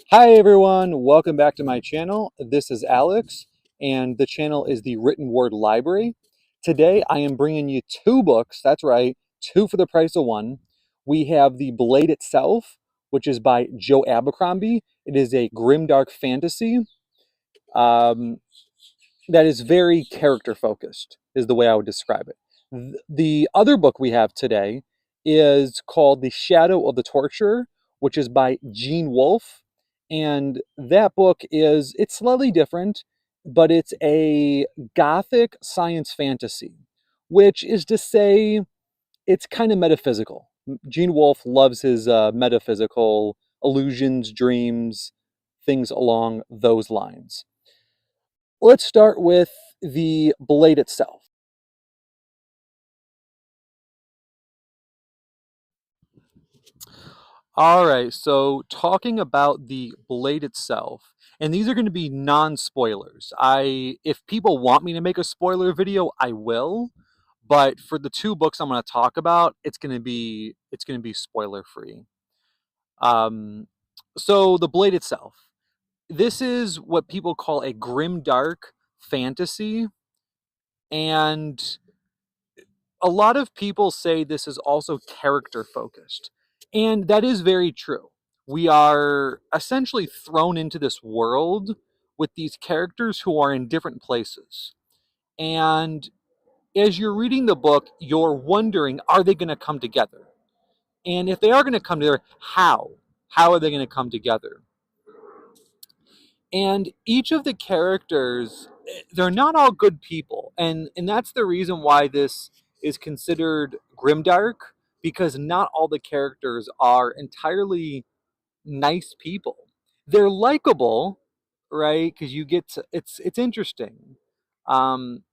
Hi everyone, welcome back to my channel. This is Alex, and the channel is the Written Word Library. Today I am bringing you two books, that's right, two for the price of one. We have The Blade Itself, which is by Joe Abercrombie. It is a grimdark fantasy um, that is very character focused, is the way I would describe it. The other book we have today is called The Shadow of the Torturer, which is by Wolfe. And that book it's slightly different, but it's a gothic science fantasy, which is to say it's kind of metaphysical. Wolfe loves his metaphysical illusions, dreams, things along those lines. Let's start with the blade itself. All right, so talking about the blade itself, and these are going to be non-spoilers. If people want me to make a spoiler video, I will, but for the two books I'm going to talk about, it's going to be spoiler free. Um, so the blade itself. This is what people call a grim dark fantasy, and a lot of people say this is also character focused. And that is very true. We are essentially thrown into this world with these characters who are in different places. And as you're reading the book, you're wondering, are they going to come together? And if they are going to come together, how? How are they going to come together? And each of the characters, they're not all good people, and that's the reason why this is considered grimdark, because not all the characters are entirely nice people. They're likable, right? Because you get to, it's interesting um,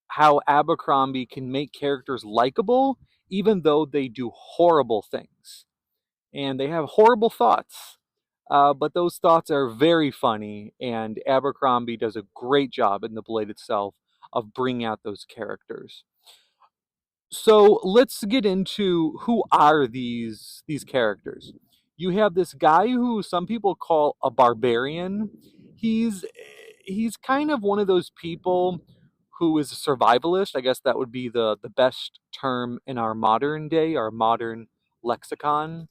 how Abercrombie can make characters likable even though they do horrible things and they have horrible thoughts. But those thoughts are very funny, and Abercrombie does a great job in The Blade itself of bringing out those characters. So let's get into who are these characters. You have this guy who some people call a barbarian. He's he's kind of one of those people who is a survivalist. I guess that would be the best term in our modern day, our modern lexicon.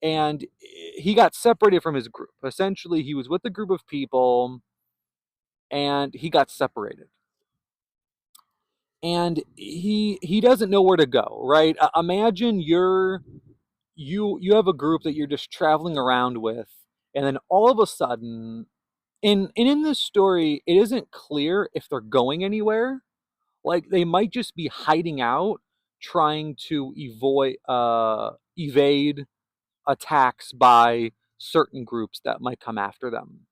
And he got separated from his group. Essentially, he was with a group of people and he got separated. And he doesn't know where to go, right? Imagine you have a group that you're just traveling around with, and then all of a sudden, and in this story, it isn't clear if they're going anywhere. Like they might just be hiding out, trying to evade attacks by certain groups that might come after them.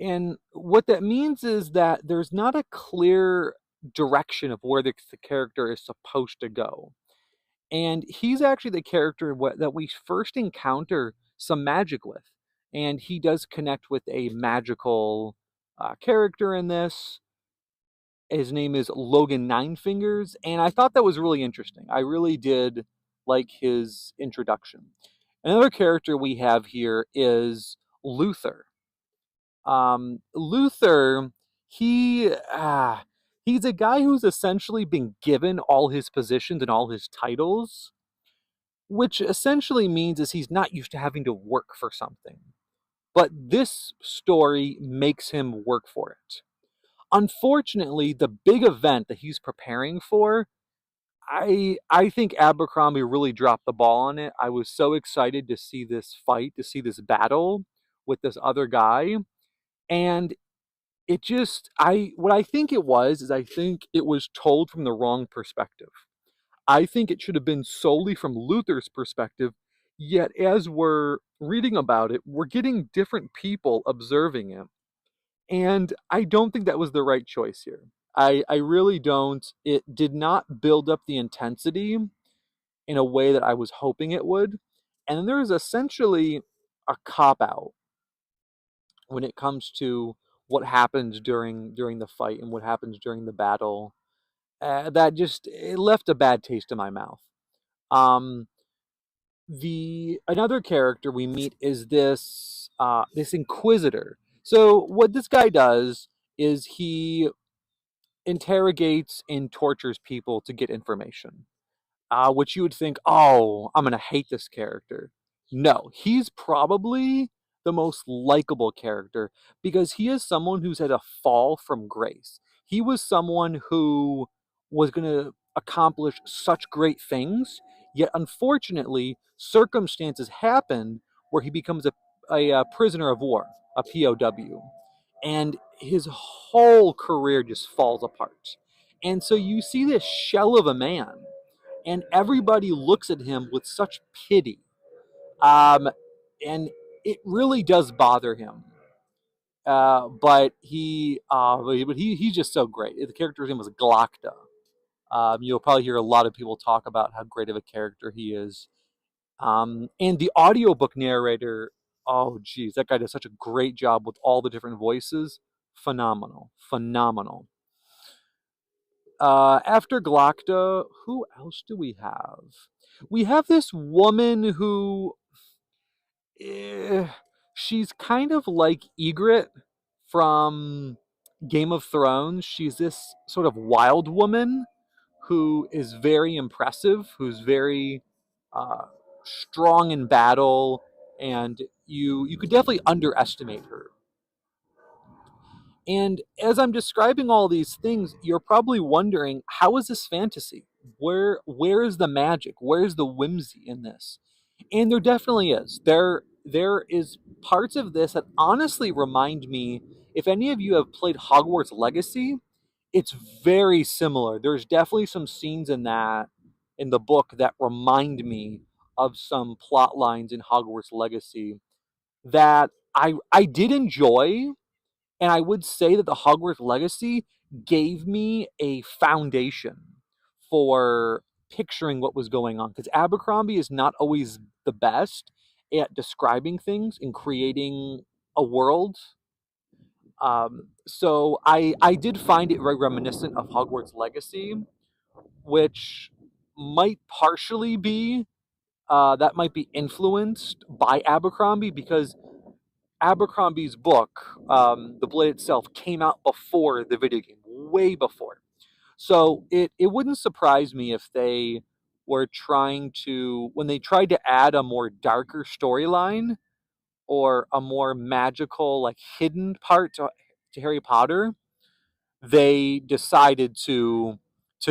And what that means is that there's not a clear direction of where the character is supposed to go. And he's actually the character that we first encounter some magic with. And he does connect with a magical character in this. His name is Logan Ninefingers. And I thought that was really interesting. I really did like his introduction. Another character we have here is Luther. Luther, he he's a guy who's essentially been given all his positions and all his titles, which essentially means is he's not used to having to work for something. But this story makes him work for it. Unfortunately, the big event that he's preparing for, I think Abercrombie really dropped the ball on it. I was so excited to see this fight, to see this battle with this other guy, and it just I what I think it was is I think it was told from the wrong perspective. I think it should have been solely from Luther's perspective, yet as we're reading about it, we're getting different people observing it. And I don't think that was the right choice here. I really don't. It did not build up the intensity in a way that I was hoping it would. And there's essentially a cop out when it comes to what happens during the fight and what happens during the battle. That just it left a bad taste in my mouth. Um, the another character we meet is this. this inquisitor. So what this guy does is he interrogates and tortures people to get information, which you would think, oh, I'm going to hate this character. No, he's probably the most likable character because he is someone who's had a fall from grace. He was someone who was going to accomplish such great things, yet unfortunately, circumstances happened where he becomes a prisoner of war, a POW, and his whole career just falls apart. And so you see this shell of a man and everybody looks at him with such pity. Um, and it really does bother him. He's just so great. The character's name was Glocta. You'll probably hear a lot of people talk about how great of a character he is. And the audiobook narrator, oh geez, that guy does such a great job with all the different voices. Phenomenal, phenomenal. After Glocta, who else do we have? We have this woman who, eh, she's kind of like Ygritte from Game of Thrones. She's this sort of wild woman who is very impressive, who's very uh, strong in battle, and you could definitely underestimate her. And as I'm describing all these things, you're probably wondering, how is this fantasy? Where is the magic? Where's the whimsy in this? And there definitely is. There is parts of this that honestly remind me, if any of you have played Hogwarts Legacy, it's very similar. There's definitely some scenes in the book that remind me of some plot lines in Hogwarts Legacy that I did enjoy, and I would say that the Hogwarts Legacy gave me a foundation for picturing what was going on. Because Abercrombie is not always the best at describing things and creating a world. So I did find it very reminiscent of Hogwarts Legacy, which might partially be that might be influenced by Abercrombie because Abercrombie's book, The Blade itself, came out before the video game, way before. So it wouldn't surprise me if they were trying to, when they tried to add a more darker storyline or a more magical, like hidden part to Harry Potter, they decided to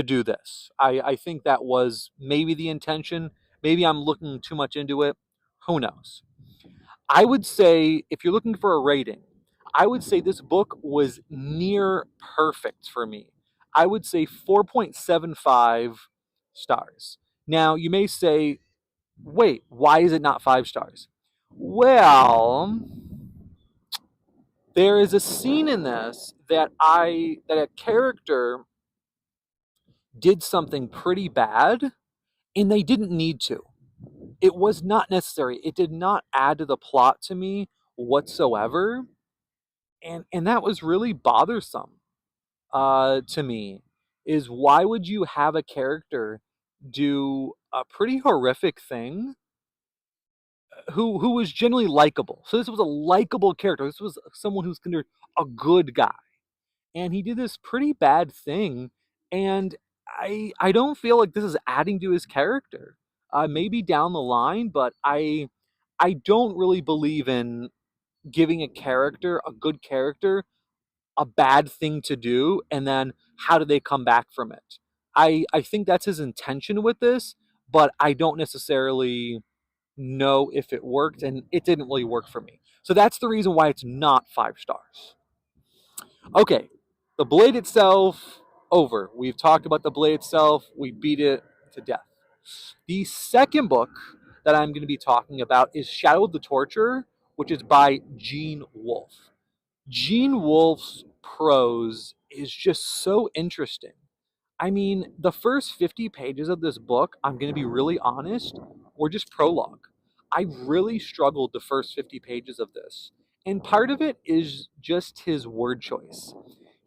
do this. I think that was maybe the intention. Maybe I'm looking too much into it. Who knows? I would say if you're looking for a rating, I would say this book was near perfect for me. I would say 4.75 stars. Now, you may say, wait, why is it not 5 stars? Well, there is a scene in this that a character did something pretty bad and they didn't need to. It was not necessary. It did not add to the plot to me whatsoever. And that was really bothersome to me, is why would you have a character do a pretty horrific thing who was generally likable? So this was a likable character. This was someone who's considered a good guy, and he did this pretty bad thing, and I don't feel like this is adding to his character. Maybe down the line, but I don't really believe in giving a character, a good character, a bad thing to do, and then how do they come back from it. I think that's his intention with this, but I don't necessarily know if it worked, and it didn't really work for me. So that's the reason why it's not 5 stars. Okay, the blade itself, over. We've talked about the blade itself, we beat it to death. The second book that I'm going to be talking about is Shadow of the Torturer, which is by Gene Wolfe. Gene Wolfe's prose is just so interesting. I mean, the first 50 pages of this book, I'm going to be really honest, were just prologue. I really struggled the first 50 pages of this. And part of it is just his word choice.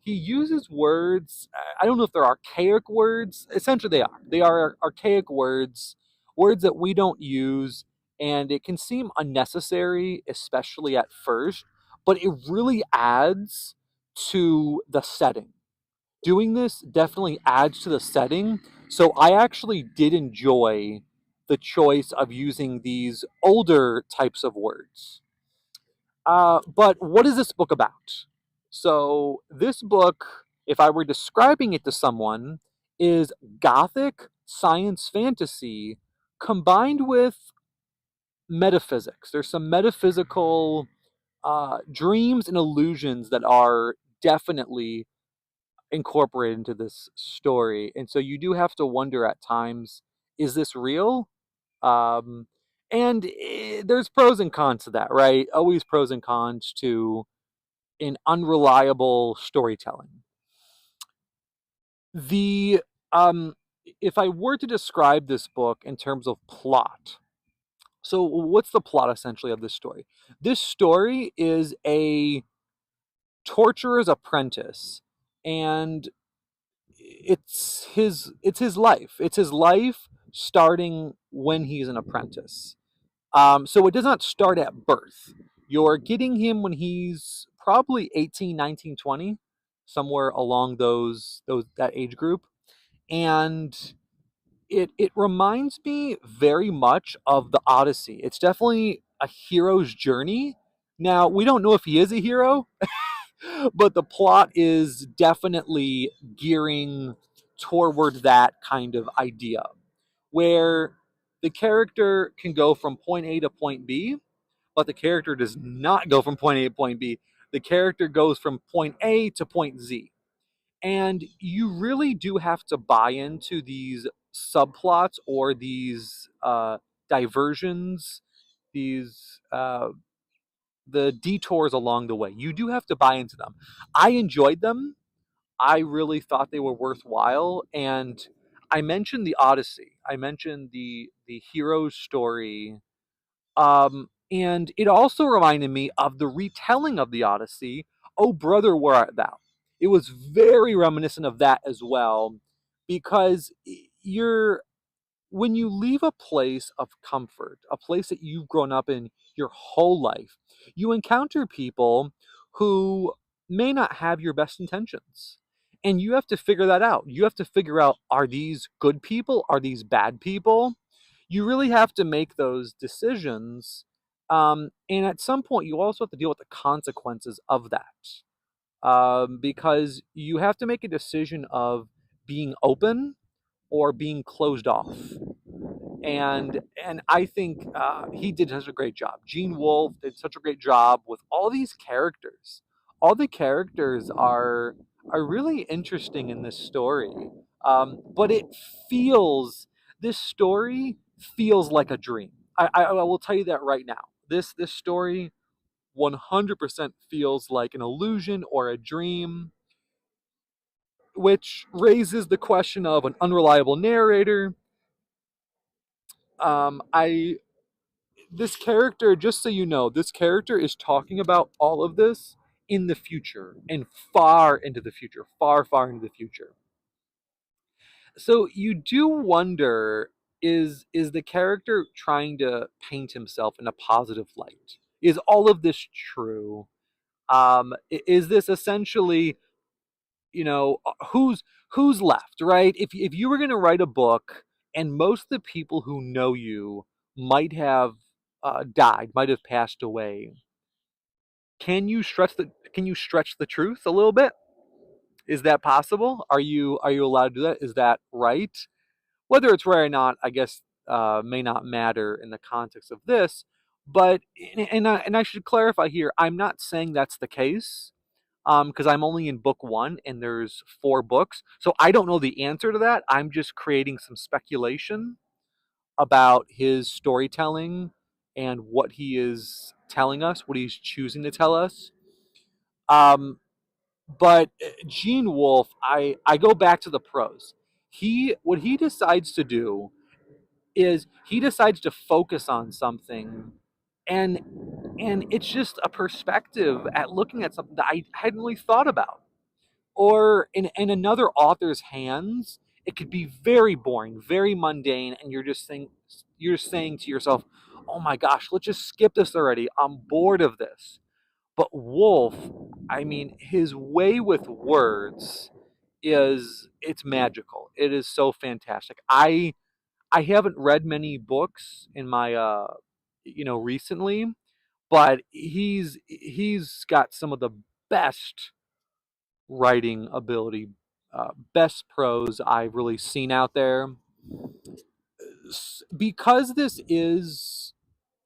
He uses words, I don't know if they're archaic words. Essentially, they are. They are archaic words, words that we don't use. and it can seem unnecessary, especially at first, but it really adds to the setting. Doing this definitely adds to the setting. So I actually did enjoy the choice of using these older types of words. But what is this book about? So, this book, if I were describing it to someone, is gothic science fantasy combined with metaphysics. There's some metaphysical dreams and illusions that are definitely incorporated into this story. And so you do have to wonder at times, is this real? Um, and there's pros and cons to that, right? Always pros and cons to an unreliable storytelling. The if I were to describe this book in terms of plot, so what's the plot essentially of this story? This story is a torturer's apprentice, and it's his life. It's his life starting when he's an apprentice. So it does not start at birth. You're getting him when he's probably 18, 19, 20, somewhere along those that age group. And it reminds me very much of the Odyssey. It's definitely a hero's journey. Now, we don't know if he is a hero, but the plot is definitely gearing toward that kind of idea where the character can go from point A to point B, but the character does not go from point A to point B. The character goes from point A to point Z. And you really do have to buy into these subplots or these diversions, these the detours along the way. You do have to buy into them. I enjoyed them. I really thought they were worthwhile, and I mentioned the Odyssey. I mentioned the hero's story, and it also reminded me of the retelling of the Odyssey. Oh, brother, where art thou? It was very reminiscent of that as well, because you're when you leave a place of comfort, a place that you've grown up in your whole life, you encounter people who may not have your best intentions. And you have to figure that out. You have to figure out, are these good people? Are these bad people? You really have to make those decisions. And at some point, you also have to deal with the consequences of that. Because you have to make a decision of being open or being closed off. And I think he did such a great job. Gene Wolfe did such a great job with all these characters. All the characters are really interesting in this story, but it feels this story feels like a dream. I will tell you that right now. This story 100% feels like an illusion or a dream, which raises the question of an unreliable narrator. I This character, just so you know, this character is talking about all of this in the future and far into the future, far, far into the future. So you do wonder, is the character trying to paint himself in a positive light? Is all of this true? Is this essentially, who's left, right? If you were going to write a book and most of the people who know you might have died, might have passed away, can you stretch the truth a little bit? Is that possible? Are you allowed to do that? Is that right? Whether it's right or not, I guess may not matter in the context of this. But and I should clarify here, I'm not saying that's the case, because I'm only in book one and there's four books, so I don't know the answer to that. I'm just creating some speculation about his storytelling and what he is telling us, what he's choosing to tell us. Um, but Gene Wolfe, I go back to the pros. What he decides to do is he decides to focus on something, and it's just a perspective at looking at something that I hadn't really thought about. Or in another author's hands, it could be very boring, very mundane, and you're just saying to yourself, oh my gosh, let's just skip this already. I'm bored of this. But Wolf, I mean, his way with words is it's magical. It is so fantastic. I haven't read many books in my recently, but he's got some of the best writing ability, best prose I've really seen out there. Because this is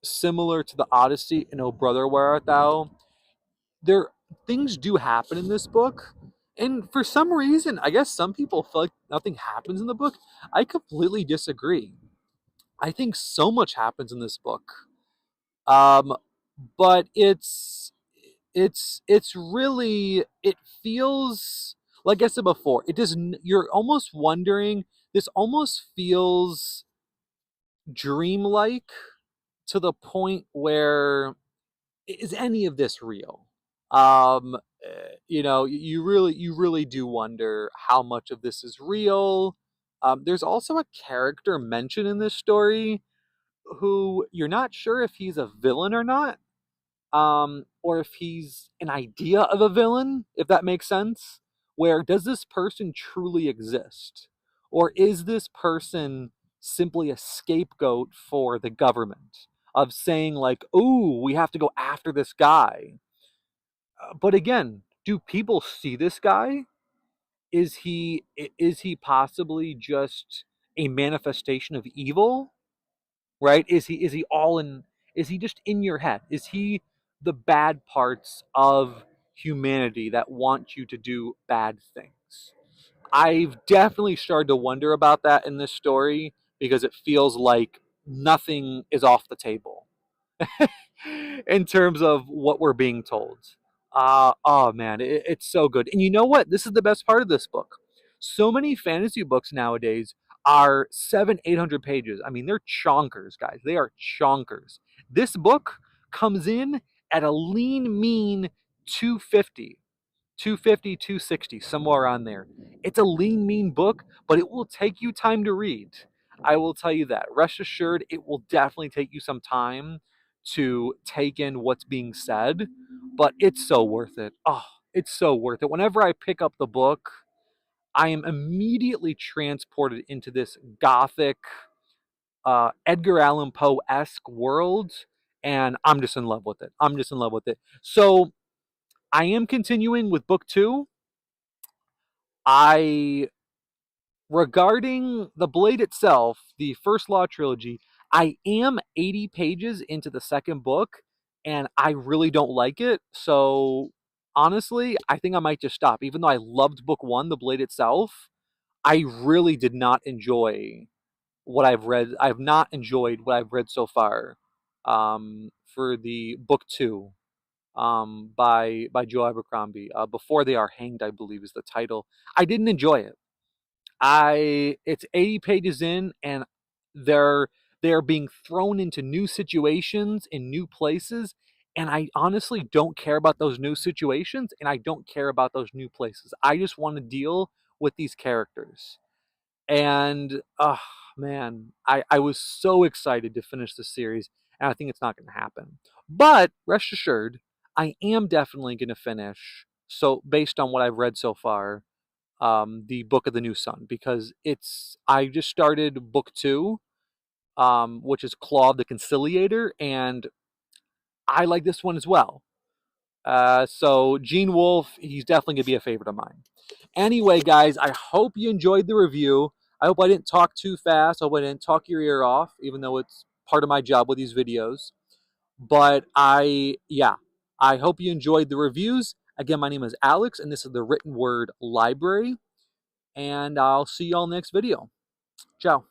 similar to the Odyssey and Oh Brother Where Art Thou, there things do happen in this book. And for some reason, I guess some people feel like nothing happens in the book. I completely disagree. I think so much happens in this book. Um, but it's really it feels like I said before. It does. You're almost wondering. This almost feels dreamlike to the point where is any of this real? You really do wonder how much of this is real. There's also a character mentioned in this story who you're not sure if he's a villain or not, or if he's an idea of a villain, if that makes sense. Where does this person truly exist? Or is this person simply a scapegoat for the government of saying, like, oh, we have to go after this guy? But again, do people see this guy? Is he possibly just a manifestation of evil? Right? Is he just in your head? Is he the bad parts of humanity that want you to do bad things? I've definitely started to wonder about that in this story because it feels like nothing is off the table in terms of what we're being told. Oh man, it's so good. And you know what? This is the best part of this book. So many fantasy books nowadays are 800 pages. I mean, they're chonkers, guys. They are chonkers. This book comes in at a lean, mean 250. 250, 260, somewhere around there. It's a lean, mean book, but it will take you time to read. I will tell you that. Rest assured, it will definitely take you some time to take in what's being said, but it's so worth it. Oh, it's so worth it. Whenever I pick up the book, I am immediately transported into this gothic, Edgar Allan Poe esque world, and I'm just in love with it. I'm just in love with it. So I am continuing with book two. I Regarding the Blade itself, the First Law trilogy, I am 80 pages into the second book and I really don't like it. So honestly, I think I might just stop. Even though I loved book 1, The Blade itself, I really did not enjoy what I've read. I've not enjoyed what I've read so far for the book 2 by Joe Abercrombie. Before They Are Hanged, I believe is the title. I didn't enjoy it. It's 80 pages in and they're being thrown into new situations in new places, and I honestly don't care about those new situations and I don't care about those new places. I just want to deal with these characters. And man, I was so excited to finish the series, and I think it's not going to happen. But rest assured, I am definitely going to finish. So based on what I've read so far, the Book of the New Sun, because I just started book 2, which is Claw of the Conciliator, and I like this one as well. So Gene Wolfe, he's definitely gonna be a favorite of mine. Anyway, guys, I hope you enjoyed the review. I hope I didn't talk too fast. I hope I didn't talk your ear off, even though it's part of my job with these videos. But yeah, I hope you enjoyed the reviews. Again, my name is Alex, and this is the Written Word Library. And I'll see you all next video. Ciao.